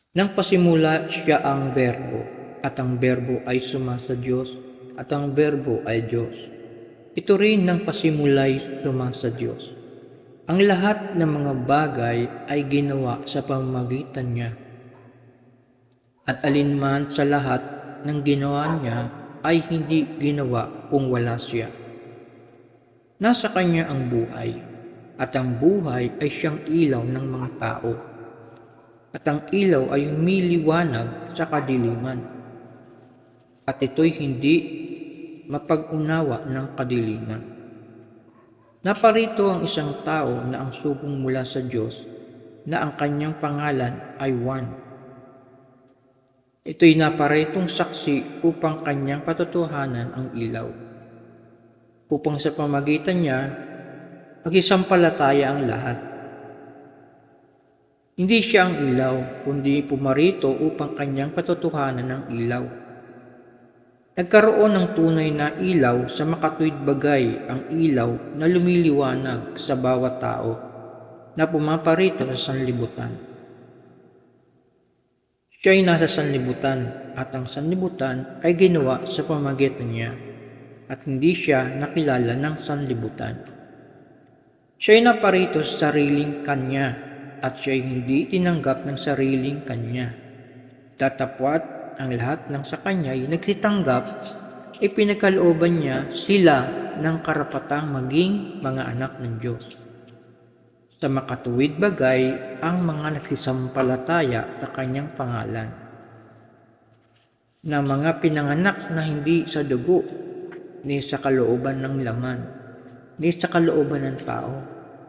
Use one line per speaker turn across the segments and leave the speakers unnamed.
Nang pasimula siya ang Berbo, at ang Berbo ay sumasa Diyos, at ang Berbo ay Diyos. Ito rin nang pasimula'y sumasa Diyos. Ang lahat ng mga bagay ay ginawa sa pamamagitan niya, at alinman sa lahat ng ginawa niya ay hindi ginawa kung wala siya. Nasa kanya ang buhay, at ang buhay ay siyang ilaw ng mga tao. At ang ilaw ay humiliwanag sa kadiliman, at ito'y hindi mapag-unawa ng kadiliman. Naparito ang isang tao na ang subong mula sa Diyos, na ang kanyang pangalan ay Juan. Ito'y naparitong saksi upang kanyang patotohanan ang ilaw, upang sa pamagitan niya magisampalataya ang lahat. Hindi siya ang ilaw, kundi pumarito upang kanyang patotohanan ng ilaw. Nagkaroon ng tunay na ilaw sa makatuwid bagay ang ilaw na lumiliwanag sa bawat tao na pumaparito sa sanlibutan. Siya ay nasa sanlibutan, at ang sanlibutan ay ginawa sa pamamagitan niya, at hindi siya nakilala ng sanlibutan. Siya ay naparito sa sariling kanya, at siya ay hindi tinanggap ng sariling kanya. Datapwat ang lahat ng sa kanya ay nagsitanggap, ipinagkalooban niya sila ng karapatang maging mga anak ng Diyos. Sa makatuwid bagay ang mga nagsisampalataya sa kanyang pangalan, na mga pinanganak na hindi sa dugo, ni sa kalooban ng laman, ni sa kalooban ng tao,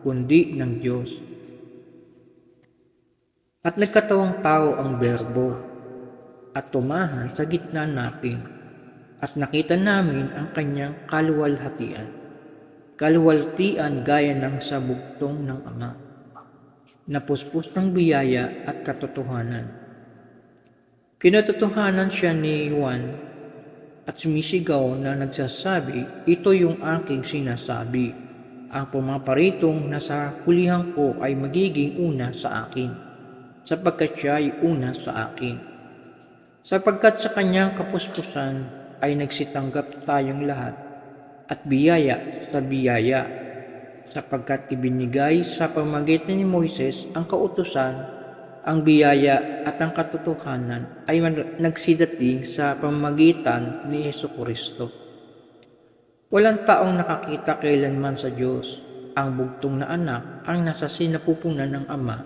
kundi ng Diyos. At nagkatawang tao ang Berbo, at tumahan sa gitna natin, at nakita namin ang kanyang kaluwalhatian. Kaluwalhatian gaya ng sa bugtong ng Ama, na puspos ng biyaya at katotohanan. Kinatotohanan siya ni Juan, at sumisigaw na nagsasabi, "Ito yung aking sinasabi. Ang pumaparitong nasa hulihan ko ay magiging una sa akin, sapagkat siya ay una sa akin." Sapagkat sa kanyang kapuspusan ay nagsitanggap tayong lahat, at biyaya sa biyaya, sapagkat ibinigay sa pamamagitan ni Moises ang kautusan, ang biyaya at ang katotohanan ay nagsidating sa pamamagitan ni Jesucristo. Walang taong nakakita kailanman sa Diyos. Ang bugtong na anak ang nasa sinapupunan ng Ama,